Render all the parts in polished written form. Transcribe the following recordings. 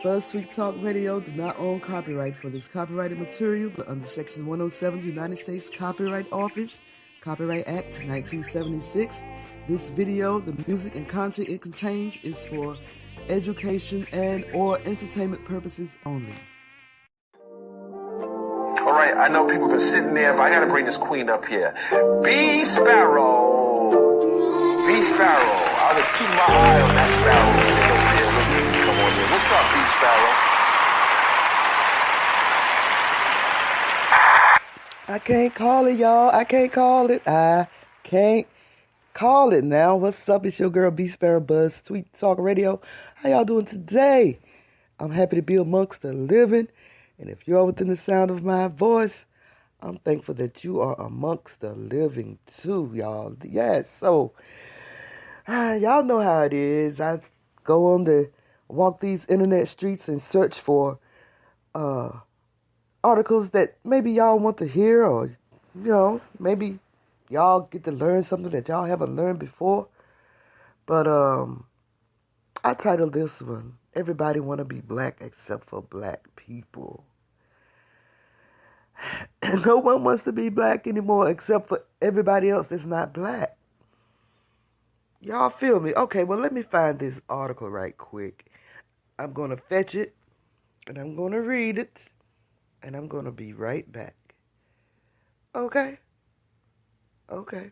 BuzzTweet Talk Radio do not own copyright for this copyrighted material, but under Section 107 United States Copyright Office, Copyright Act 1976, this video, the music and content it contains is for education and or entertainment purposes only. All right, I know people have been sitting there, but I got to bring this queen up here. BeeSparrow. BeeSparrow. I was keeping my eye on that sparrow sitting over there with me. Come on in. What's up, BeeSparrow? I can't call it, y'all. I can't call it. I can't call it now. What's up? It's your girl, BeeSparrow, BuzzTweet Talk Radio. How y'all doing today? I'm happy to be amongst the living. And if you're within the sound of my voice, I'm thankful that you are amongst the living too, y'all. Yes, so y'all know how it is. I go on to walk these internet streets and search for articles that maybe y'all want to hear, or maybe y'all get to learn something that y'all haven't learned before. But I titled this one, "Everybody Want to Be Black Except for Black People." And no one wants to be black anymore except for everybody else that's not black. Y'all feel me? Okay, well, let me find this article right quick. I'm going to fetch it, and I'm going to read it, and I'm going to be right back. Okay? Okay.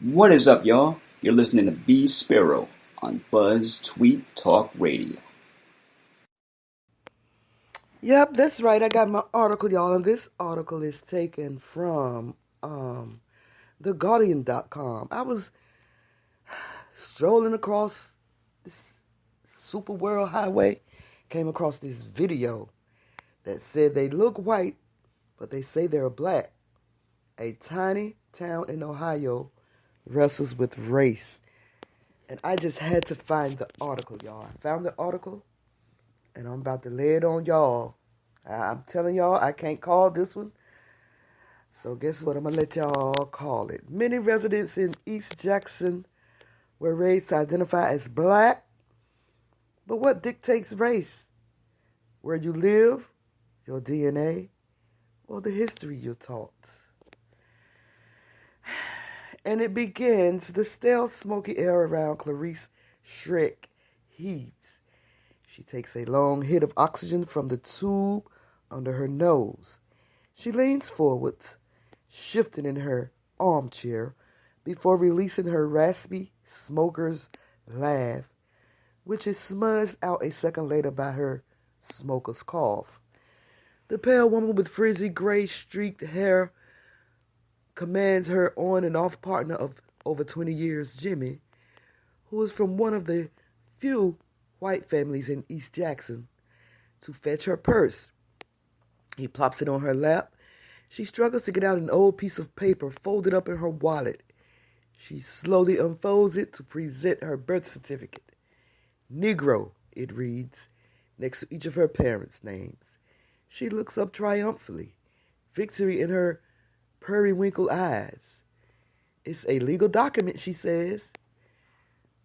What is up, y'all? You're listening to BeeSparrow on BuzzzTweet Talk Radio. Yep, that's right. I got my article, y'all, and this article is taken from TheGuardian.com. I was strolling across this super world highway, came across this video that said they look white, but they say they're black. A tiny town in Ohio wrestles with race. And I just had to find the article, y'all. I found the article, and I'm about to lay it on y'all. I'm telling y'all, I can't call this one. So guess what? I'm going to let y'all call it. Many residents in East Jackson were raised to identify as black. But what dictates race? Where you live, your DNA, or the history you're taught? And it begins the stale, smoky air around Clarice Schreck heaves. She takes a long hit of oxygen from the tube under her nose. She leans forward, shifting in her armchair before releasing her raspy smoker's laugh, which is smudged out a second later by her smoker's cough. The pale woman with frizzy gray streaked hair commands her on and off partner of over 20 years, Jimmy, who is from one of the few white families in East Jackson, to fetch her purse. He plops it on her lap. She struggles to get out an old piece of paper folded up in her wallet. She slowly unfolds it to present her birth certificate. Negro, it reads, next to each of her parents' names. She looks up triumphantly, victory in her periwinkle eyes. It's a legal document, she says.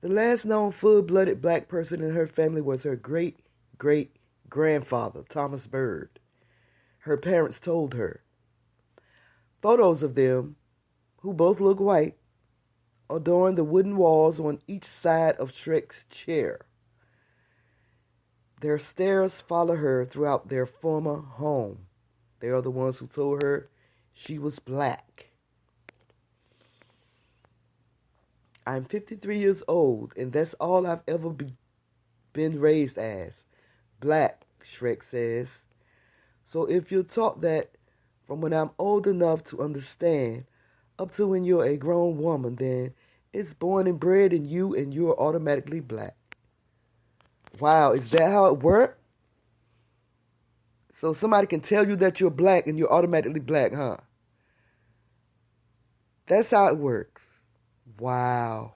The last known full-blooded black person in her family was her great-great-grandfather, Thomas Bird. Her parents told her. Photos of them, who both look white, adorn the wooden walls on each side of Schreck's chair. Their stares follow her throughout their former home. They are the ones who told her she was black. I'm 53 years old, and that's all I've ever been raised as. Black, Schreck says. So if you're taught that from when I'm old enough to understand up to when you're a grown woman, then it's born and bred in you and you're automatically black. Wow, is that how it works? So somebody can tell you that you're black and you're automatically black, huh? That's how it works. Wow.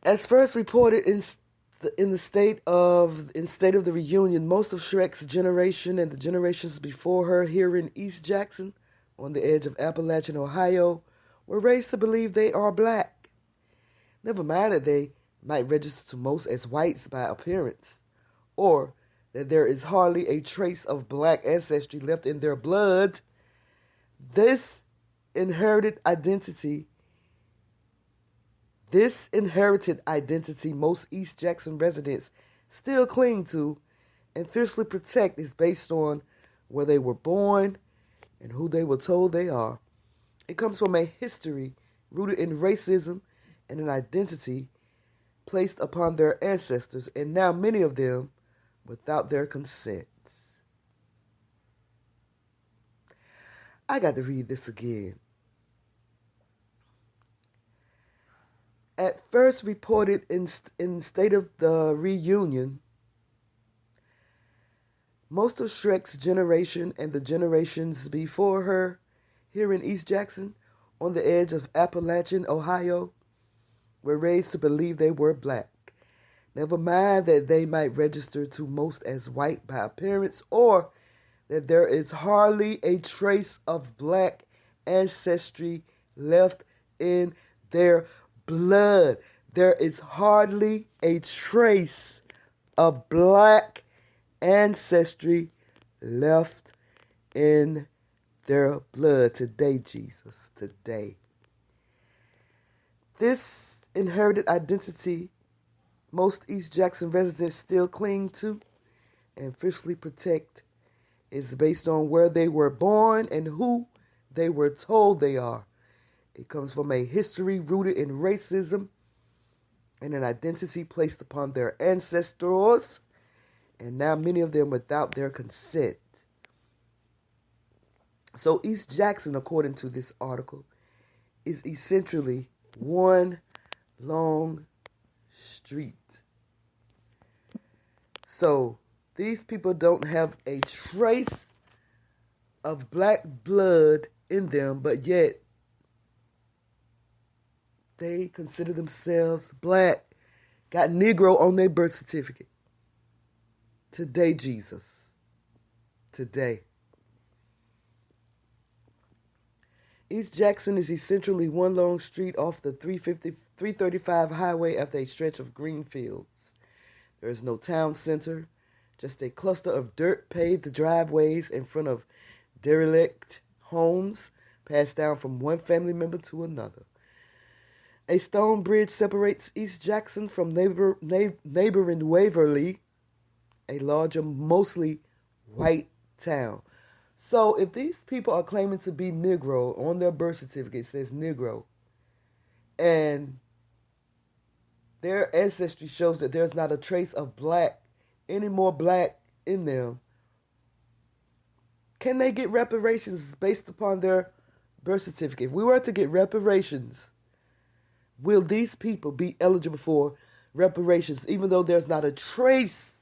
As first reported in the state of the reunion, most of Shrek's generation and the generations before her here in East Jackson, on the edge of Appalachian, Ohio, were raised to believe they are black. Never mind that they might register to most as whites by appearance, or that there is hardly a trace of black ancestry left in their blood. This inherited identity most East Jackson residents still cling to and fiercely protect is based on where they were born and who they were told they are. It comes from a history rooted in racism and an identity placed upon their ancestors, and now many of them without their consent. I got to read this again. At first reported in State of the Reunion, most of Shrek's generation and the generations before her here in East Jackson, on the edge of Appalachian, Ohio, were raised to believe they were black. Never mind that they might register to most as white by appearance, or that there is hardly a trace of black ancestry left in their blood. There is hardly a trace of black ancestry left in their blood. Today, Jesus, today. This inherited identity most East Jackson residents still cling to and fiercely protect is based on where they were born and who they were told they are. It comes from a history rooted in racism and an identity placed upon their ancestors, and now many of them without their consent. So East Jackson, according to this article, is essentially one long street. So these people don't have a trace of black blood in them, but yet they consider themselves black, got Negro on their birth certificate. Today, Jesus. Today. East Jackson is essentially one long street off the 335 highway after a stretch of green fields. There is no town center, just a cluster of dirt-paved driveways in front of derelict homes passed down from one family member to another. A stone bridge separates East Jackson from neighboring Waverly, a larger, mostly white town. So if these people are claiming to be Negro, on their birth certificate it says Negro, and their ancestry shows that there's not a trace of black, any more black in them, can they get reparations based upon their birth certificate? If we were to get reparations, will these people be eligible for reparations even though there's not a trace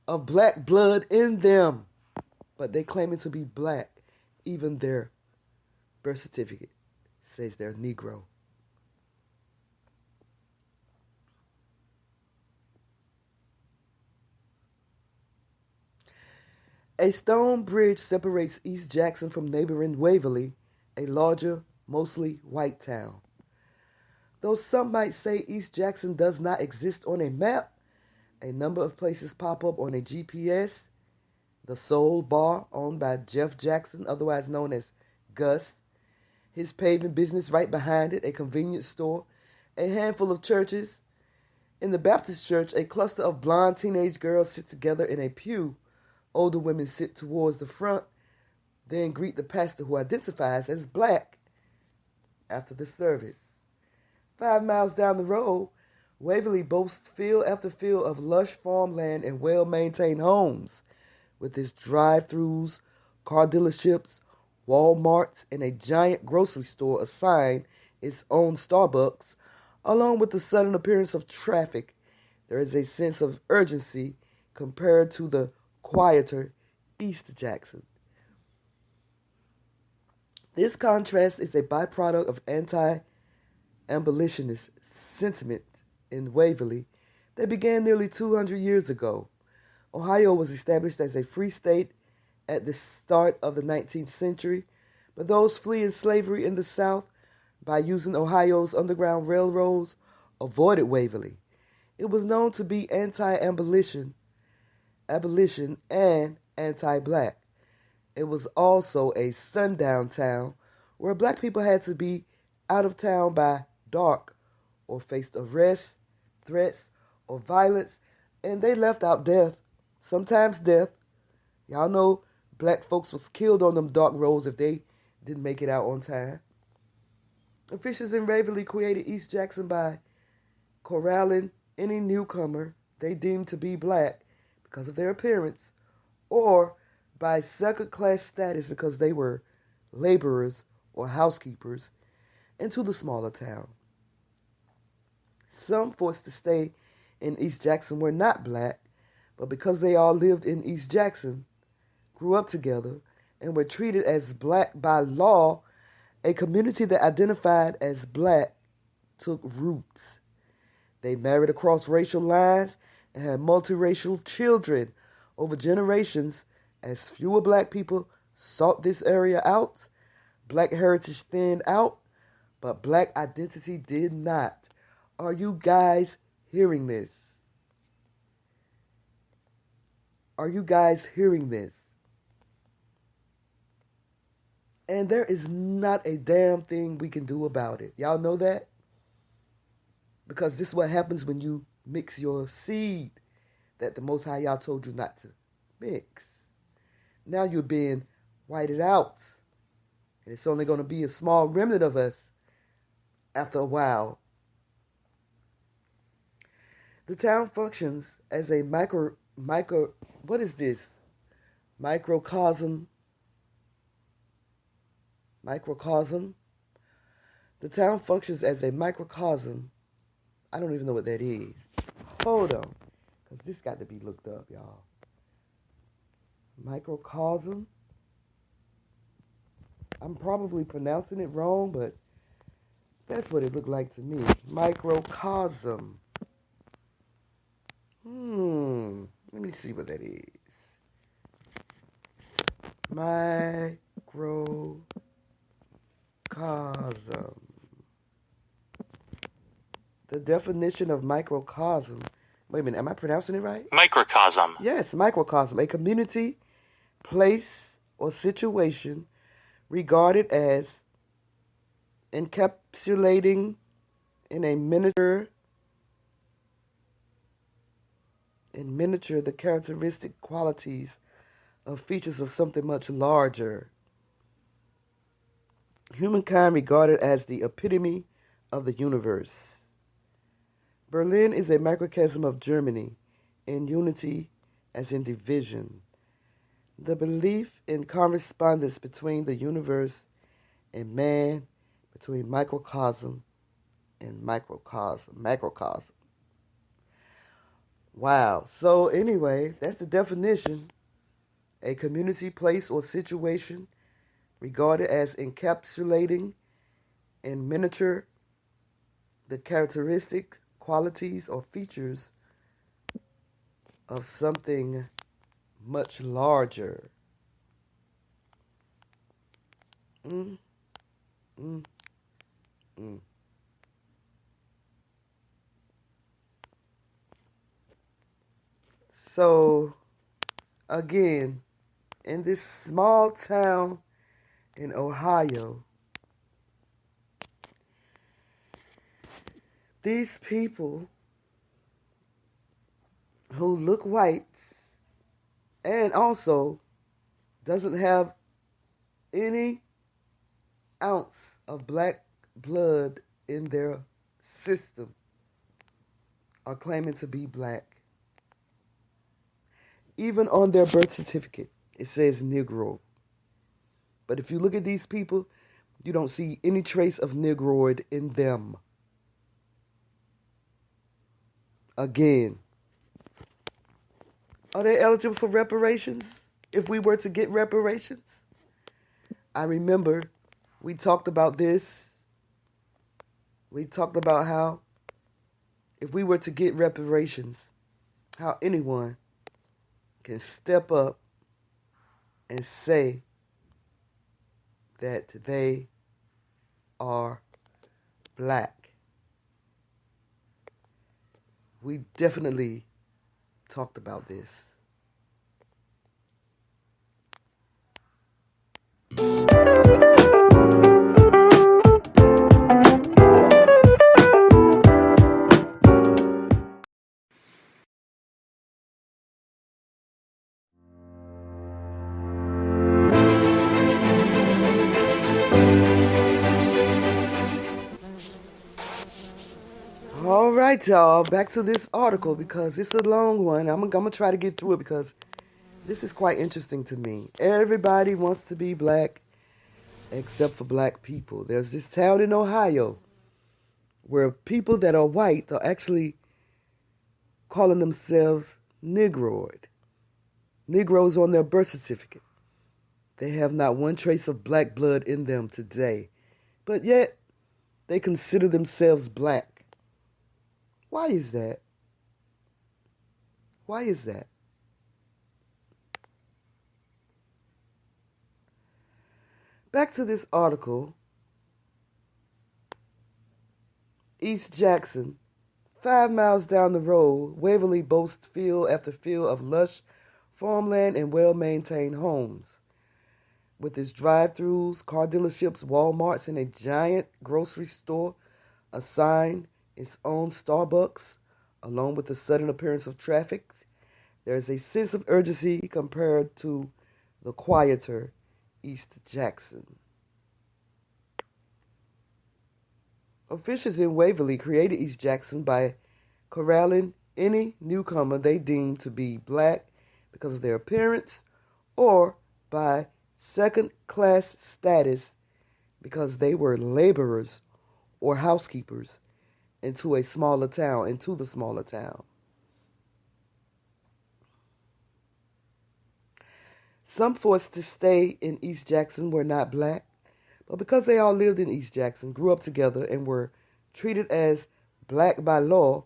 of black blood in them? But they claiming to be black, even their birth certificate says they're Negro. A stone bridge separates East Jackson from neighboring Waverly, a larger, mostly white town. Though some might say East Jackson does not exist on a map, a number of places pop up on a GPS. The Soul Bar, owned by Jeff Jackson, otherwise known as Gus. His paving business right behind it, a convenience store, a handful of churches. In the Baptist church, a cluster of blonde teenage girls sit together in a pew. Older women sit towards the front, then greet the pastor who identifies as black after the service. 5 miles down the road, Waverly boasts field after field of lush farmland and well-maintained homes, with its drive-thrus, car dealerships, Walmarts, and a giant grocery store assigned its own Starbucks, Along with the sudden appearance of traffic, there is a sense of urgency compared to the quieter East Jackson. This contrast is a byproduct of anti-abolitionist sentiment in Waverly that began nearly 200 years ago. Ohio was established as a free state at the start of the 19th century, but those fleeing slavery in the South by using Ohio's Underground Railroads avoided Waverly. It was known to be anti-abolition and anti-black. It was also a sundown town where black people had to be out of town by dark or faced arrest, threats, or violence, and they left out death, sometimes death. Y'all know black folks was killed on them dark roads if they didn't make it out on time. Officials in Waverly created East Jackson by corralling any newcomer they deemed to be black because of their appearance, or by second-class status because they were laborers or housekeepers, into the smaller town. Some forced to stay in East Jackson were not black, but because they all lived in East Jackson, grew up together, and were treated as black by law, a community that identified as black took roots. They married across racial lines and had multiracial children over generations. As fewer black people sought this area out, black heritage thinned out, but black identity did not. Are you guys hearing this? Are you guys hearing this? And there is not a damn thing we can do about it. Y'all know that? Because this is what happens when you mix your seed that the Most High y'all told you not to mix. Now you're being whited out. And it's only going to be a small remnant of us after a while. The town functions as a what is this? Microcosm. The town functions as a microcosm. I don't even know what that is. Hold on, because this got to be looked up, y'all. Microcosm. I'm probably pronouncing it wrong, but that's what it looked like to me. Microcosm. Let me see what that is. Microcosm. The definition of microcosm. Wait a minute, am I pronouncing it right? Microcosm. Yes, microcosm. A community, place, or situation regarded as encapsulating in miniature the characteristic qualities of features of something much larger. Humankind regarded as the epitome of the universe. Berlin is a microcosm of Germany, in unity as in division. The belief in correspondence between the universe and man, between microcosm and macrocosm. Wow. So anyway, that's the definition. A community, place, or situation regarded as encapsulating in miniature the characteristic qualities or features of something much larger. So, again, in this small town in Ohio, these people who look white and also doesn't have any ounce of black blood in their system are claiming to be black. Even on their birth certificate, it says Negro. But if you look at these people, you don't see any trace of Negroid in them. again. Are they eligible for reparations if we were to get reparations? I remember we talked about this. We talked about how if we were to get reparations, how anyone can step up and say that they are black. We definitely talked about this. All right, y'all, back to this article because it's a long one. I'm going to try to get through it because this is quite interesting to me. Everybody wants to be black except for black people. There's this town in Ohio where people that are white are actually calling themselves Negroid. Negroes on their birth certificate. They have not one trace of black blood in them today, but yet they consider themselves black. Why is that? Why is that? Back to this article. East Jackson, 5 miles down the road, Waverly boasts field after field of lush farmland and well-maintained homes. With its drive-thrus, car dealerships, Walmarts, and a giant grocery store, a sign, its own Starbucks, along with the sudden appearance of traffic, there is a sense of urgency compared to the quieter East Jackson. Officials in Waverly created East Jackson by corralling any newcomer they deemed to be black because of their appearance or by second-class status because they were laborers or housekeepers into the smaller town. Some forced to stay in East Jackson were not black, but because they all lived in East Jackson, grew up together, and were treated as black by law,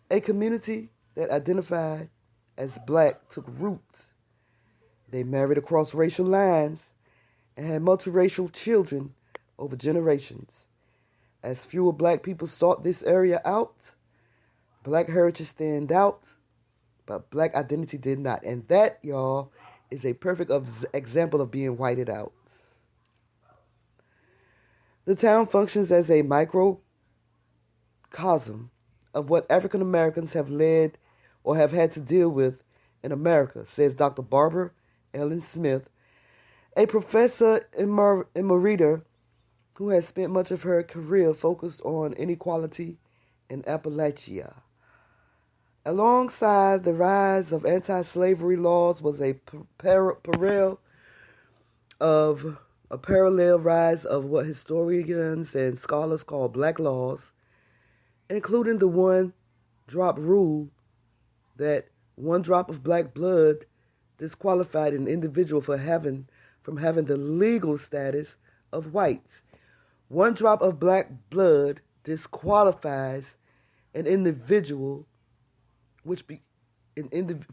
a community that identified as black took root. They married across racial lines and had multiracial children over generations. As fewer black people sought this area out, black heritage stand out, but black identity did not. And that, y'all, is a perfect example of being whited out. The town functions as a microcosm of what African Americans have led or have had to deal with in America, says Dr. Barbara Ellen Smith, a professor emerita who has spent much of her career focused on inequality in Appalachia. Alongside the rise of anti-slavery laws was a parallel rise of what historians and scholars call black laws, including the one-drop rule that one drop of black blood disqualified an individual from having the legal status of whites. One drop of black blood disqualifies an individual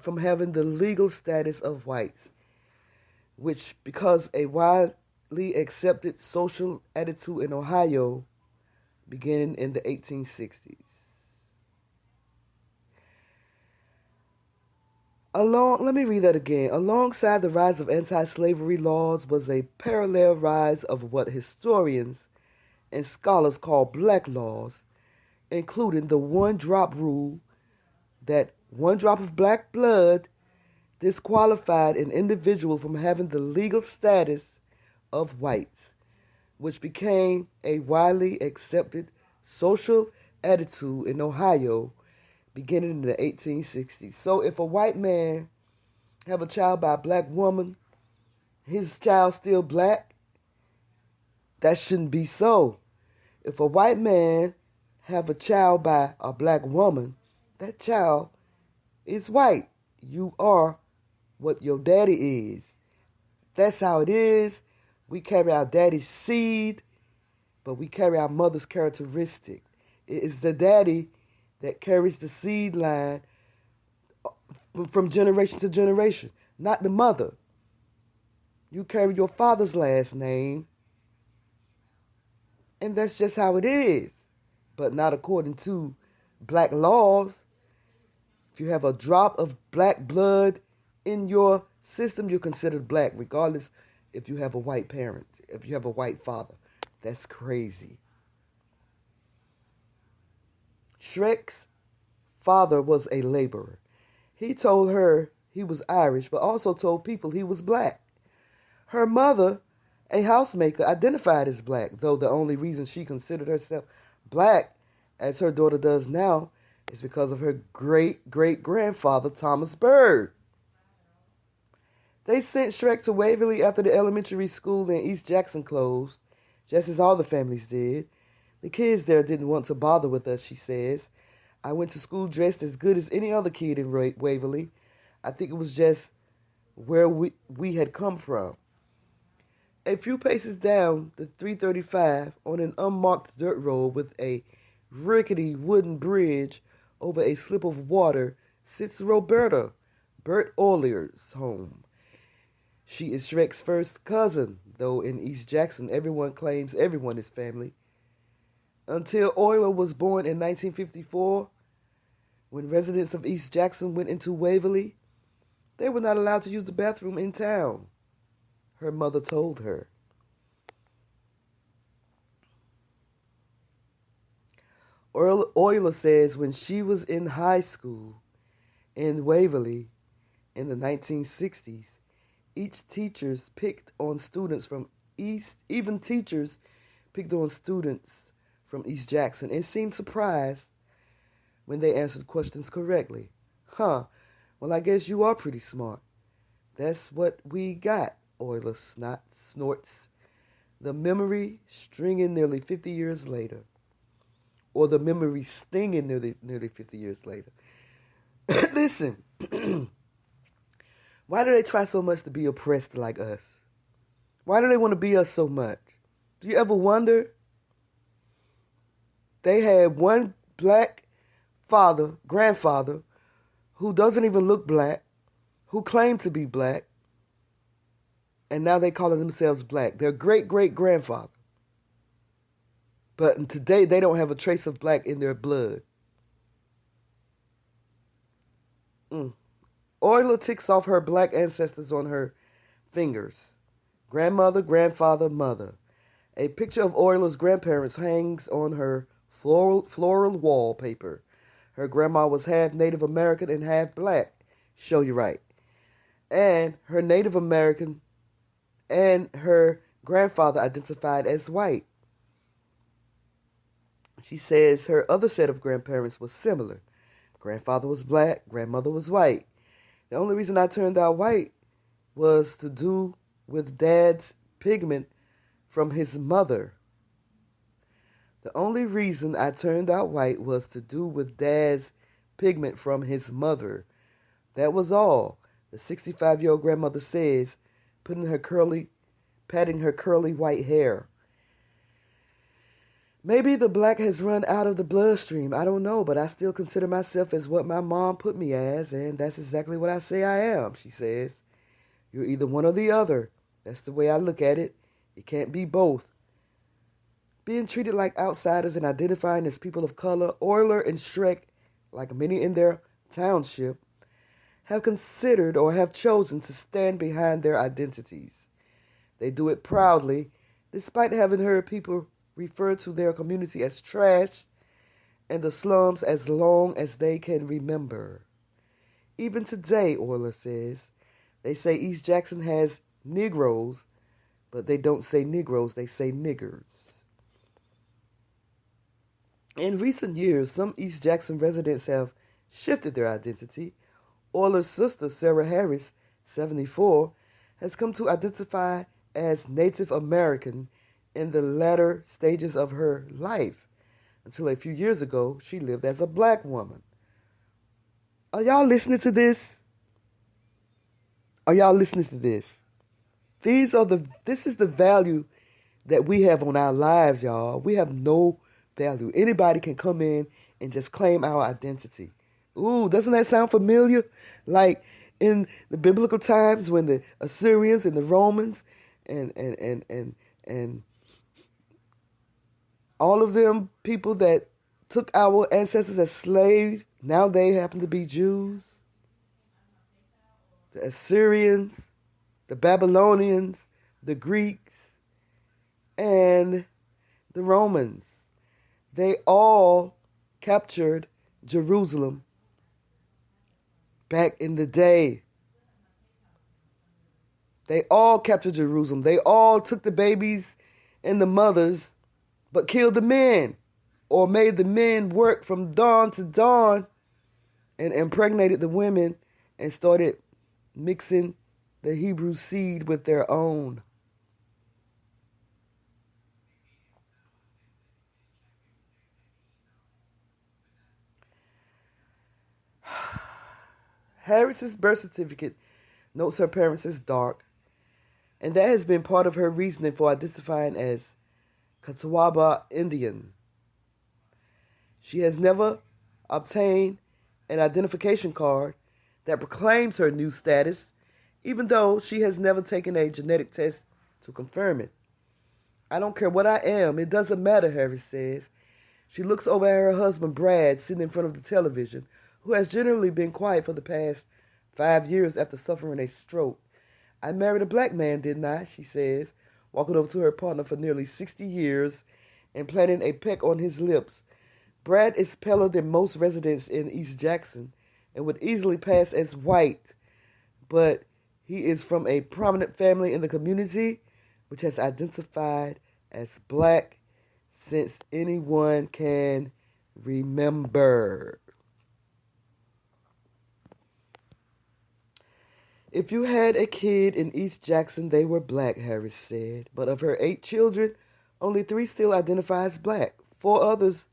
from having the legal status of whites, which because a widely accepted social attitude in Ohio beginning in the 1860s. Let me read that again. Alongside the rise of anti-slavery laws was a parallel rise of what historians and scholars call black laws, including the one-drop rule that one drop of black blood disqualified an individual from having the legal status of whites, which became a widely accepted social attitude in Ohio beginning in the 1860s. So if a white man have a child by a black woman, his child still black? That shouldn't be so. If a white man have a child by a black woman, that child is white. You are what your daddy is. That's how it is. We carry our daddy's seed, but we carry our mother's characteristic. It is the daddy that carries the seed line from generation to generation, not the mother. You carry your father's last name, and that's just how it is. But not according to black laws. If you have a drop of black blood in your system, you're considered black, regardless if you have a white parent, if you have a white father. That's crazy. Shrek's father was a laborer. He told her he was Irish, but also told people he was black. Her mother, a housemaker, identified as black, though the only reason she considered herself black, as her daughter does now, is because of her great-great-grandfather, Thomas Bird. They sent Shrek to Waverly after the elementary school in East Jackson closed, just as all the families did. The kids there didn't want to bother with us, she says. I went to school dressed as good as any other kid in Waverly. I think it was just where we had come from. A few paces down the 335 on an unmarked dirt road with a rickety wooden bridge over a slip of water sits Roberta, Bert Oilier's home. She is Shrek's first cousin, though in East Jackson everyone claims everyone is family. Until Oiler was born in 1954, when residents of East Jackson went into Waverly, they were not allowed to use the bathroom in town, her mother told her. Oiler says when she was in high school in Waverly in the 1960s, teachers picked on students from East Jackson and seemed surprised when they answered questions correctly. Well, I guess you are pretty smart. That's what we got, Oiler snorts, the memory stringing nearly 50 years later. Or the memory stinging nearly 50 years later. Listen, why do they try so much to be oppressed like us? Why do they want to be us so much? Do you ever wonder? They had one black grandfather, who doesn't even look black, who claimed to be black, and now they call themselves black. Their great-great-grandfather. But today they don't have a trace of black in their blood. Oiler ticks off her black ancestors on her fingers. Grandmother, grandfather, mother. A picture of Oiler's grandparents hangs on her floral wallpaper. Her grandma was half Native American and half black. Show you right. And her Native American and her grandfather identified as white. She says her other set of grandparents was similar. Grandfather was black, grandmother was white. The only reason I turned out white was to do with Dad's pigment from his mother. The only reason I turned out white was to do with Dad's pigment from his mother. That was all, the 65-year-old grandmother says, patting her curly white hair. Maybe the black has run out of the bloodstream. I don't know, but I still consider myself as what my mom put me as, and that's exactly what I say I am, she says. You're either one or the other. That's the way I look at it. You can't be both. Being treated like outsiders and identifying as people of color, Oiler and Shrek, like many in their township, have considered or have chosen to stand behind their identities. They do it proudly, despite having heard people refer to their community as trash and the slums as long as they can remember. Even today, Oiler says, they say East Jackson has Negroes, but they don't say Negroes, they say niggers. In recent years, some East Jackson residents have shifted their identity. Oiler's sister, Sarah Harris, 74, has come to identify as Native American in the latter stages of her life. Until a few years ago, she lived as a black woman. Are y'all listening to this? Are y'all listening to this? This is the value that we have on our lives, y'all. We have no value. Anybody can come in and just claim our identity. Ooh, doesn't that sound familiar? Like in the biblical times when the Assyrians and the Romans and all of them people that took our ancestors as slaves, now they happen to be Jews. The Assyrians, the Babylonians, the Greeks, and the Romans. They all captured Jerusalem back in the day. They all captured Jerusalem. They all took the babies and the mothers, but killed the men, or made the men work from dawn to dawn, and impregnated the women and started mixing the Hebrew seed with their own. Harris's birth certificate notes her parents as dark, and that has been part of her reasoning for identifying as Catawba Indian. She has never obtained an identification card that proclaims her new status, even though she has never taken a genetic test to confirm it. I don't care what I am, it doesn't matter, Harris says. She looks over at her husband, Brad, sitting in front of the television, who has generally been quiet for the past 5 years after suffering a stroke. I married a black man, didn't I? She says, walking over to her partner for nearly 60 years and planting a peck on his lips. Brad is paler than most residents in East Jackson and would easily pass as white, but he is from a prominent family in the community which has identified as black since anyone can remember. If you had a kid in East Jackson, they were black, Harris said. But of her 8 children, only 3 still identify as black. 4 others,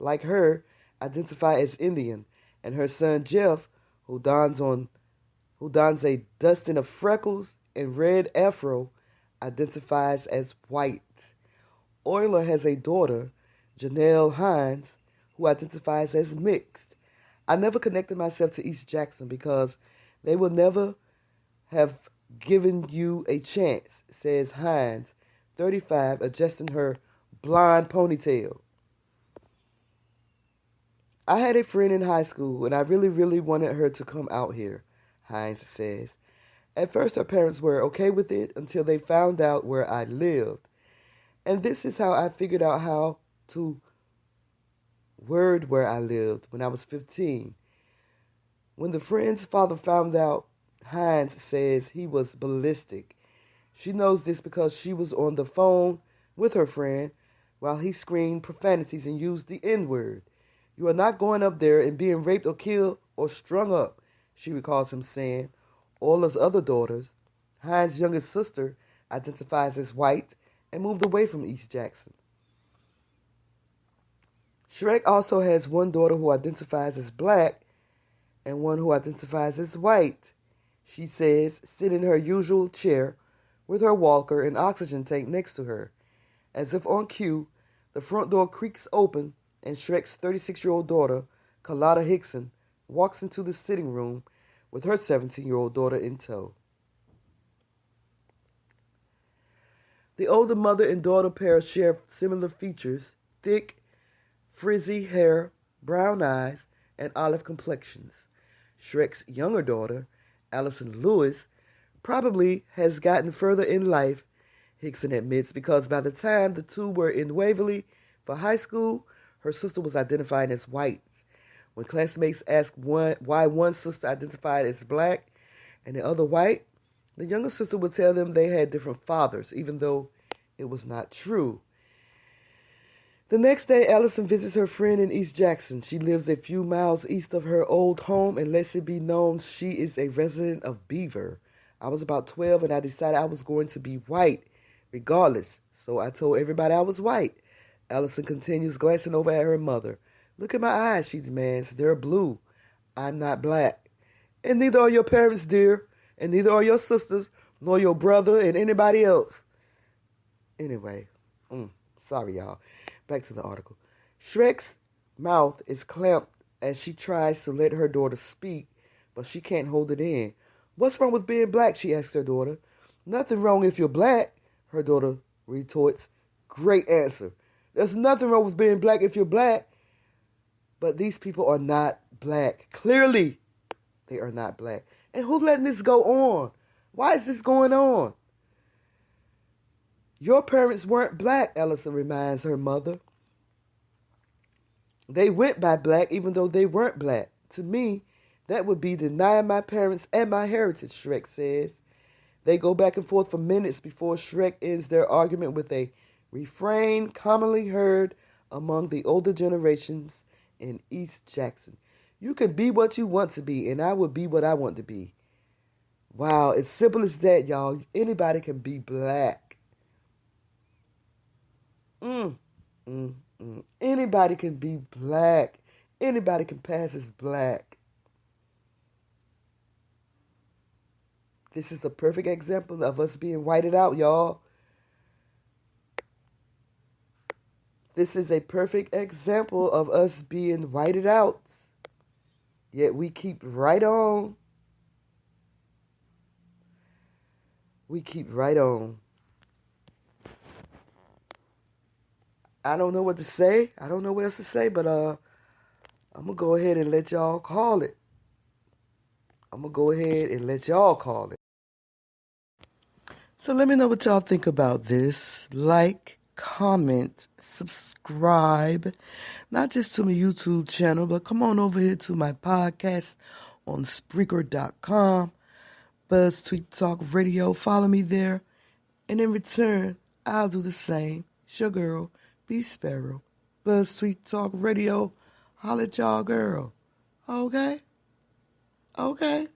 like her, identify as Indian. And her son Jeff, who dons a dusting of freckles and red afro, identifies as white. Euler has a daughter, Janelle Hines, who identifies as mixed. I never connected myself to East Jackson because they will never have given you a chance, says Hines, 35, adjusting her blonde ponytail. I had a friend in high school, and I really, really wanted her to come out here, Hines says. At first, her parents were okay with it until they found out where I lived. And this is how I figured out how to word where I lived when I was 15. When the friend's father found out, Hines says he was ballistic. She knows this because she was on the phone with her friend while he screamed profanities and used the N-word. You are not going up there and being raped or killed or strung up, she recalls him saying. Orla's other daughters, Hines' youngest sister, identifies as white and moved away from East Jackson. Shrek also has one daughter who identifies as black and one who identifies as white. She says, sitting in her usual chair with her walker and oxygen tank next to her. As if on cue, the front door creaks open and Shrek's 36-year-old daughter, Carlotta Hickson, walks into the sitting room with her 17-year-old daughter in tow. The older mother and daughter pair share similar features, thick, frizzy hair, brown eyes, and olive complexions. Shrek's younger daughter, Allison Lewis, probably has gotten further in life, Hickson admits, because by the time the two were in Waverly for high school, her sister was identifying as white. When classmates asked why one sister identified as black and the other white, the younger sister would tell them they had different fathers, even though it was not true. The next day, Allison visits her friend in East Jackson. She lives a few miles east of her old home and lets it be known she is a resident of Beaver. I was about 12 and I decided I was going to be white regardless, so I told everybody I was white. Allison continues, glancing over at her mother. Look at my eyes, she demands. They're blue. I'm not black. And neither are your parents, dear. And neither are your sisters, nor your brother, and anybody else. Anyway, sorry, y'all. Back to the article. Shrek's mouth is clamped as she tries to let her daughter speak, but she can't hold it in. What's wrong with being black? She asks her daughter. Nothing wrong if you're black, her daughter retorts. Great answer. There's nothing wrong with being black if you're black. But these people are not black. Clearly, they are not black. And who's letting this go on? Why is this going on? Your parents weren't black, Ellison reminds her mother. They went by black even though they weren't black. To me, that would be denying my parents and my heritage, Shrek says. They go back and forth for minutes before Shrek ends their argument with a refrain commonly heard among the older generations in East Jackson. You can be what you want to be, and I will be what I want to be. Wow, it's simple as that, y'all. Anybody can be black. Anybody can be black. Anybody can pass as black. This is a perfect example of us being whited out, y'all. This is a perfect example of us being whited out. Yet we keep right on. We keep right on. I don't know what to say. I don't know what else to say, but I'm going to go ahead and let y'all call it. So let me know what y'all think about this. Like, comment, subscribe. Not just to my YouTube channel, but come on over here to my podcast on Spreaker.com. BuzzzTweet Talk Radio. Follow me there. And in return, I'll do the same. It's your girl, BeeSparrow. BuzzzTweet Talk Radio. Holla at y'all, girl. Okay? Okay.